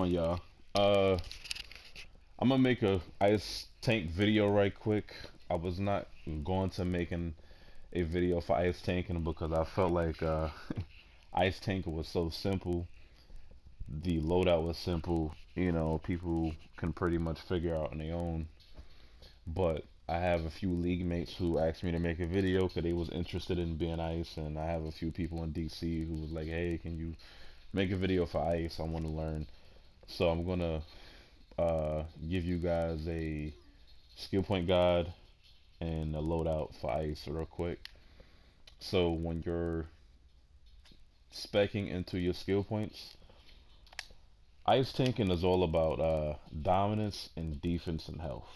going, y'all? Uh, I'm gonna make a ice tank video right quick. I was not going to making a video for ice tanking because I felt like ice tanking was so simple. The loadout was simple. People can pretty much figure out on their own. But I have a few league mates who asked me to make a video because they was interested in being ice, and I have a few people in DC who was like, "Hey, can you make a video for ice? I want to learn." So I'm gonna give you guys a skill point guide and a loadout for ice real quick. So when you're specking into your skill points, ice tanking is all about dominance and defense and health.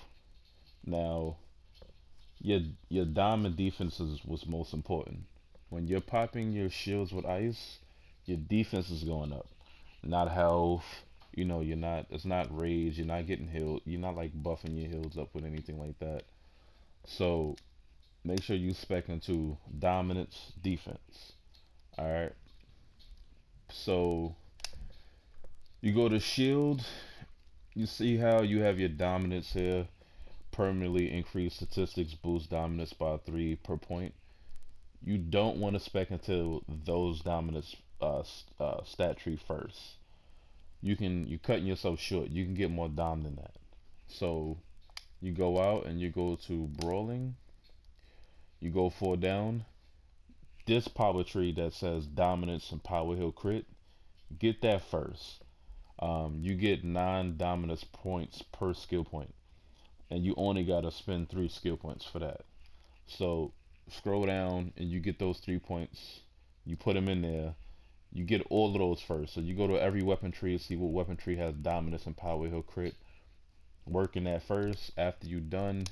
Now, your your diamond defense is what's most important. When you're popping your shields with ice, your defense is going up, not health. You're not. It's not rage. You're not getting healed. You're not like buffing your heals up with anything like that. So make sure you spec into dominance defense. All right. So you go to shield. You see how you have your dominance here. Permanently increase statistics, boost dominance by 3 per point. You don't want to spec into those dominance stat tree first. You cutting yourself short. You can get more dom than that. So you go out and you go to brawling. You go 4 down. This power tree that says dominance and power heal crit, get that first. You get 9 dominance points per skill point, and you only gotta spend 3 skill points for that. So scroll down and you get those 3 points. You put them in there. You get all of those first. So you go to every weapon tree and see what weapon tree has dominance and power heal crit. Working that first. After you done,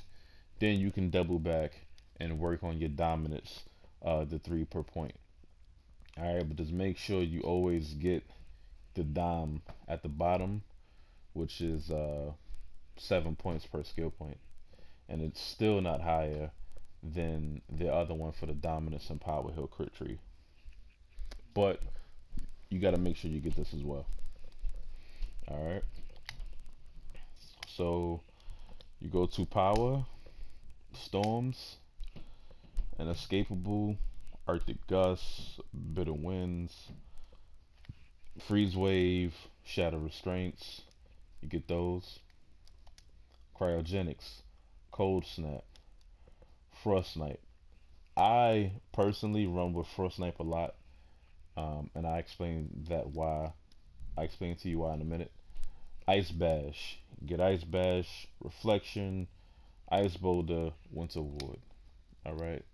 then you can double back and work on your dominance, the 3 per point. All right, but just make sure you always get the dom at the bottom, which is 7 points per skill point, and it's still not higher than the other one for the dominance and power hill crit tree. But you got to make sure you get this as well. All right. So you go to power, storms, inescapable, Arctic gusts, bitter winds, freeze wave, shadow restraints. You get those. Cryogenics, cold snap, frost snipe. I personally run with frost snipe a lot, and I explain to you why in a minute. Ice bash, get ice bash, reflection, ice boulder, winter wood. All right.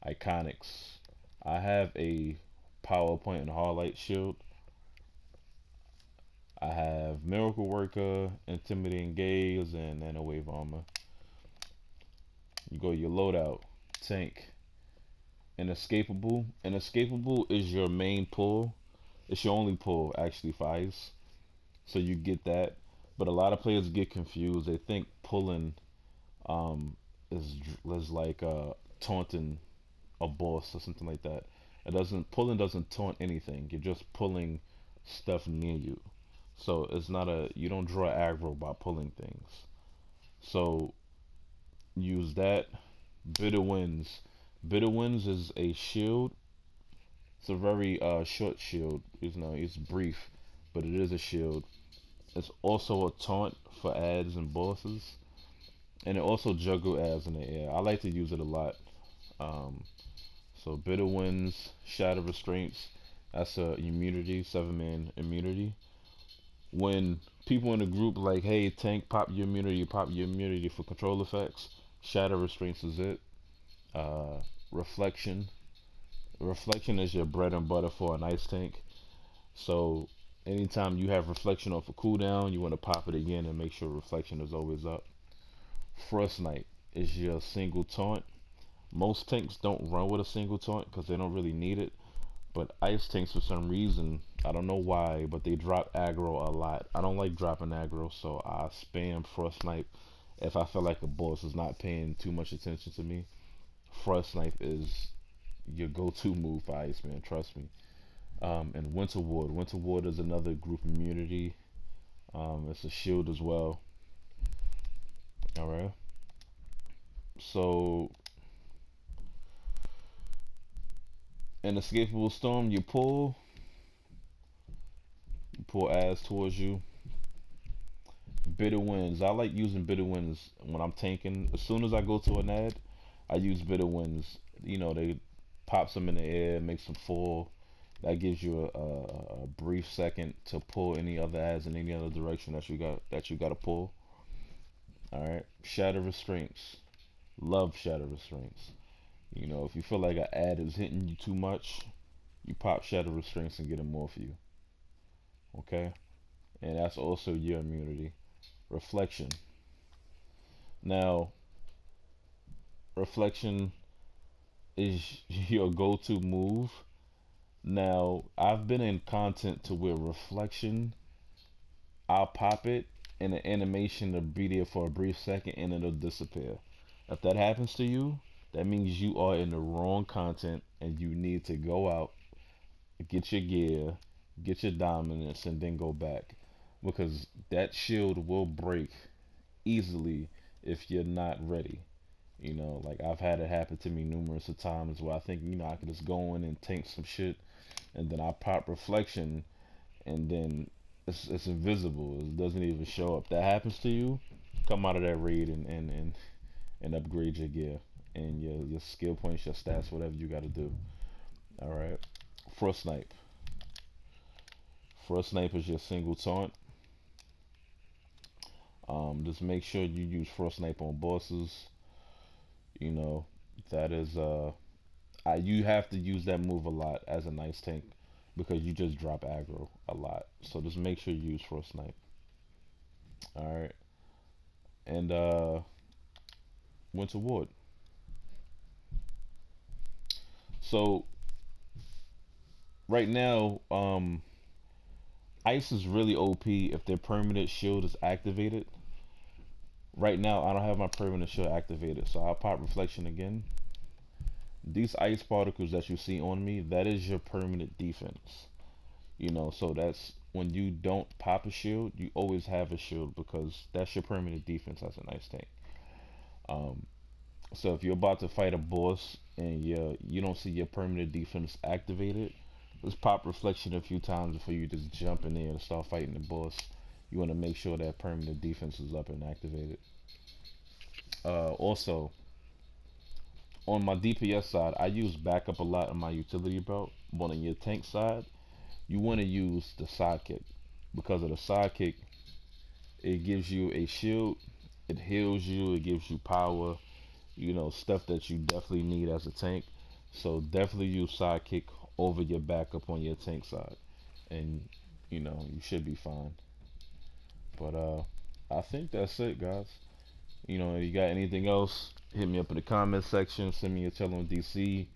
Iconics. I have a PowerPoint and Hardlight shield. I have Miracle Worker, Intimidating Gaze, and Nano Wave Armor. You go your loadout, tank, Inescapable. Inescapable is your main pull. It's your only pull actually for ice. So you get that. But a lot of players get confused. They think pulling um is like taunting a boss or something like that. It doesn't Pulling doesn't taunt anything. You're just pulling stuff near you. So it's not a you don't draw aggro by pulling things. So use that. Bitter Winds. Bitter Winds is a shield. It's a very short shield. It's brief, but it is a shield. It's also a taunt for ads and bosses, and it also juggle ads in the air. I like to use it a lot. Um, so Bitter Winds, Shadow Restraints. That's a immunity, 7-man immunity. When people in the group like, hey, tank, pop your immunity for control effects. Shadow Restraints is it. Uh, Reflection. Reflection is your bread and butter for an ice tank. So anytime you have reflection off a cooldown, you want to pop it again and make sure reflection is always up. Frost Knight is your single taunt. Most tanks don't run with a single taunt because they don't really need it. But ice tanks, for some reason, I don't know why, but they drop aggro a lot. I don't like dropping aggro, so I spam Frost Snipe if I feel like a boss is not paying too much attention to me. Frost Snipe is your go-to move for ice, man. Trust me. And Winter Ward. Winter Ward is another group immunity. It's a shield as well. All right. So, inescapable storm, you pull ass towards you. Bitter winds. I like using bitter winds when I'm tanking. As soon as I go to an ad, I use bitter winds. They pops them in the air, makes them fall. That gives you a brief second to pull any other ads in any other direction that you got to pull. All right. Shatter restraints. Love shatter restraints. If you feel like an ad is hitting you too much, you pop shatter restraints and get them off you. Okay. And that's also your immunity. Reflection. Now, reflection is your go-to move. Now, I've been in content to where reflection, I'll pop it and the animation will be there for a brief second and it'll disappear. If that happens to you, that means you are in the wrong content and you need to go out, get your gear, get your dominance, and then go back. Because that shield will break easily if you're not ready. Like I've had it happen to me numerous of times where I think, I can just go in and tank some shit and then I pop reflection and then it's invisible. It doesn't even show up. That happens to you, come out of that raid and upgrade your gear and your skill points, your stats, whatever you gotta do. Alright. Frost snipe. Frost snipe is your single taunt. Just make sure you use frost snipe on bosses. You know, that is you have to use that move a lot as a nice tank because you just drop aggro a lot. So just make sure you use frost snipe. All right, and winter ward. So right now, ice is really OP if their permanent shield is activated. Right now, I don't have my permanent shield activated, so I'll pop reflection again. These ice particles that you see on me, that is your permanent defense. So that's when you don't pop a shield, you always have a shield because that's your permanent defense as an ice tank. Um, so if you're about to fight a boss and you don't see your permanent defense activated, just pop reflection a few times before you just jump in there and start fighting the boss. You want to make sure that permanent defense is up and activated. Also, on my DPS side, I use backup a lot on my utility belt. But on your tank side, you want to use the sidekick because of the sidekick. It gives you a shield, it heals you, it gives you power. Stuff that you definitely need as a tank. So definitely use sidekick over your backup on your tank side, and you should be fine. But I think that's it, guys. You got anything else? Hit me up in the comment section. Send me a tell on DC.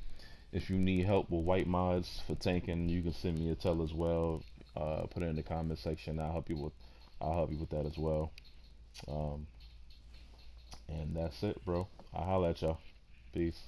If you need help with white mods for tanking, you can send me a tell as well. Put it in the comment section. I'll help you with that as well. Um, and that's it, bro. I'll holla at y'all. Peace.